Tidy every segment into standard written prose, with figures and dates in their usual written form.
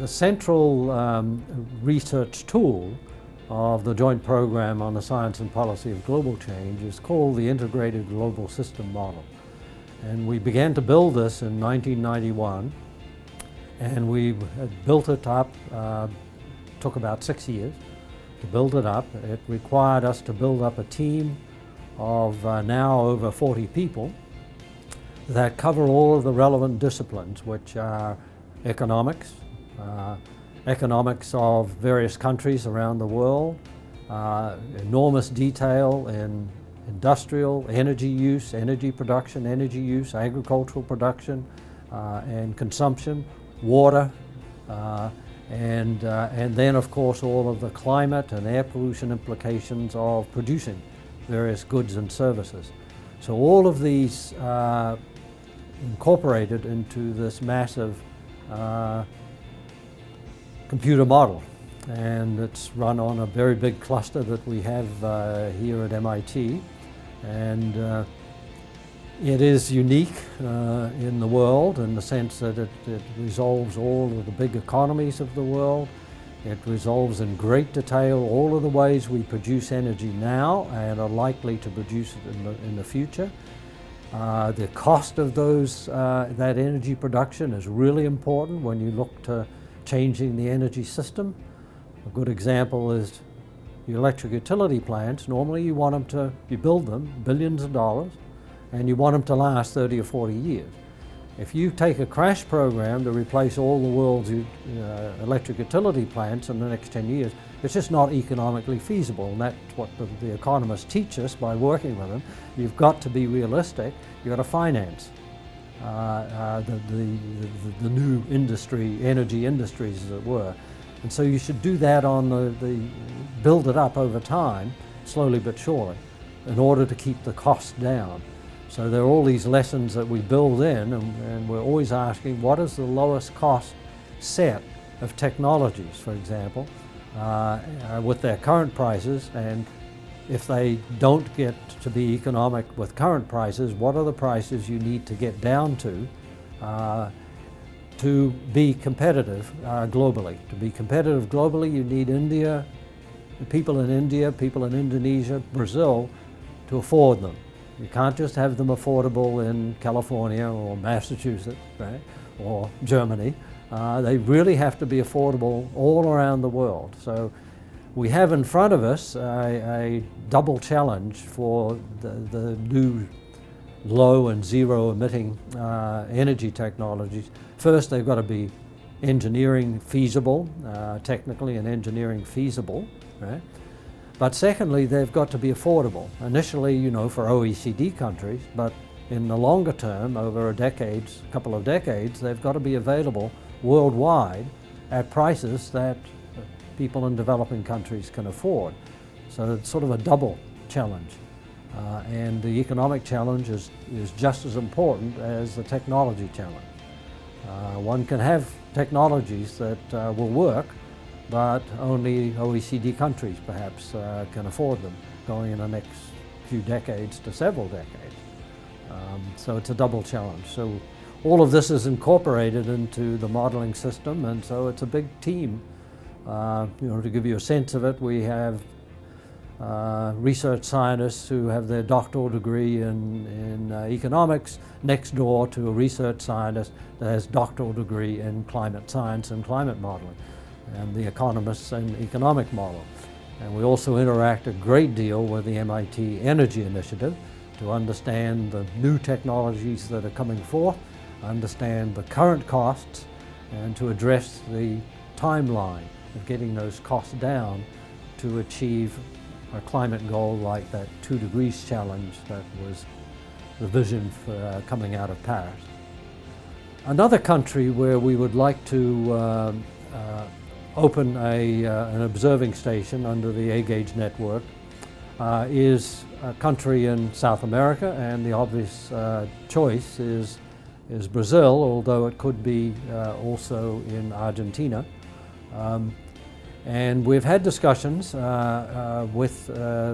the central research tool of the Joint Program on the Science and Policy of Global Change is called the Integrated Global System Model. And we began to build this in 1991, and we built it up, took about 6 years to build it up. It required us to build up a team of now over 40 people that cover all of the relevant disciplines, which are economics, economics of various countries around the world, enormous detail in industrial, energy use, energy production, energy use, agricultural production and consumption, water, and then of course all of the climate and air pollution implications of producing various goods and services. So all of these incorporated into this massive computer model, and it's run on a very big cluster that we have here at MIT, and it is unique in the world in the sense that it resolves all of the big economies of the world. It resolves in great detail all of the ways we produce energy now and are likely to produce it in the future. The cost of that energy production is really important when you look to changing the energy system. A good example is the electric utility plants. Normally you build them, billions of dollars, and you want them to last 30 or 40 years. If you take a crash program to replace all the world's electric utility plants in the next 10 years, it's just not economically feasible, and that's what the economists teach us by working with them. You've got to be realistic. You've got to finance the new industry, energy industries as it were. And so you should do that on build it up over time, slowly but surely, in order to keep the costs down. So there are all these lessons that we build in, and we're always asking, what is the lowest cost set of technologies, for example, with their current prices, and if they don't get to be economic with current prices, what are the prices you need to get down to be competitive globally. To be competitive globally, you need people in India, people in Indonesia, Brazil, to afford them. You can't just have them affordable in California or Massachusetts, right, or Germany. They really have to be affordable all around the world. So we have in front of us a double challenge for the new low and zero emitting energy technologies. First, they've got to be engineering feasible, technically and engineering feasible, right? But secondly, they've got to be affordable. Initially, for OECD countries, but in the longer term, over a couple of decades, they've got to be available worldwide at prices that people in developing countries can afford. So it's sort of a double challenge. And the economic challenge is just as important as the technology challenge. One can have technologies that will work, but only OECD countries perhaps can afford them going in the next few decades to several decades. So it's a double challenge. So all of this is incorporated into the modeling system, and so it's a big team. To give you a sense of it, we have research scientists who have their doctoral degree in economics next door to a research scientist that has doctoral degree in climate science and climate modeling, and the economists in economic model. And we also interact a great deal with the MIT Energy Initiative to understand the new technologies that are coming forth, understand the current costs, and to address the timeline of getting those costs down to achieve a climate goal like that 2 degrees challenge that was the vision for coming out of Paris. Another country where we would like to open an observing station under the A-Gauge network is a country in South America, and the obvious choice is Brazil, although it could be also in Argentina. And we've had discussions with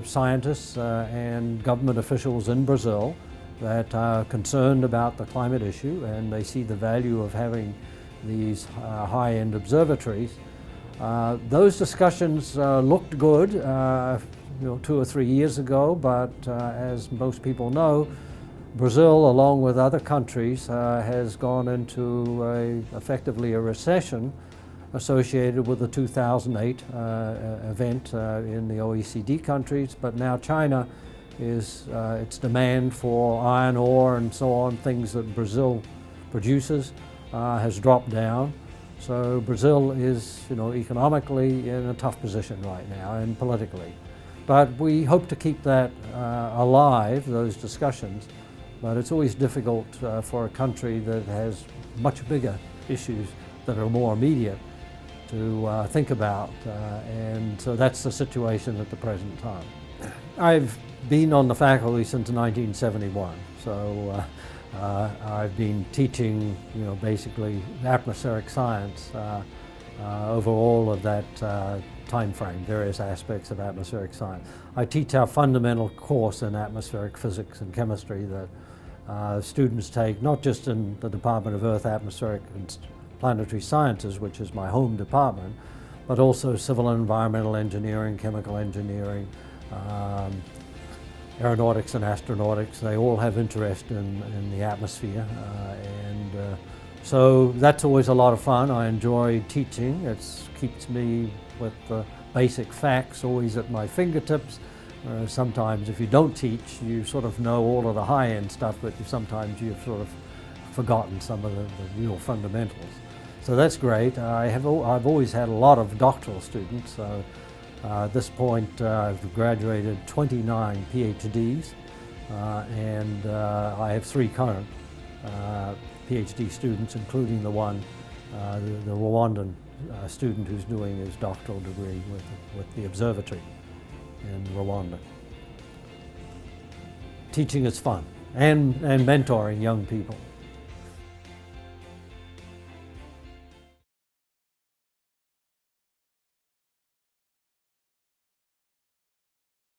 scientists and government officials in Brazil that are concerned about the climate issue, and they see the value of having these high-end observatories. Those discussions looked good 2 or 3 years ago, but as most people know, Brazil, along with other countries, has gone into effectively a recession associated with the 2008 event in the OECD countries, but now China is, its demand for iron ore and so on, things that Brazil produces, has dropped down. So Brazil is, economically in a tough position right now and politically. But we hope to keep that alive, those discussions, but it's always difficult for a country that has much bigger issues that are more immediate to think about, and so that's the situation at the present time. I've been on the faculty since 1971, so I've been teaching, basically atmospheric science over all of that time frame, various aspects of atmospheric science. I teach our fundamental course in atmospheric physics and chemistry that students take not just in the Department of Earth, Atmospheric and Planetary Sciences, which is my home department, but also civil and environmental engineering, chemical engineering, aeronautics and astronautics. They all have interest in the atmosphere, and so that's always a lot of fun. I enjoy teaching. It keeps me with the basic facts always at my fingertips. Sometimes if you don't teach, you sort of know all of the high-end stuff, but sometimes you've sort of forgotten some of the real fundamentals. So that's great. I've always had a lot of doctoral students. At this point, I've graduated 29 PhDs, and I have 3 current PhD students, including the one, the Rwandan student who's doing his doctoral degree with the observatory in Rwanda. Teaching is fun, and mentoring young people.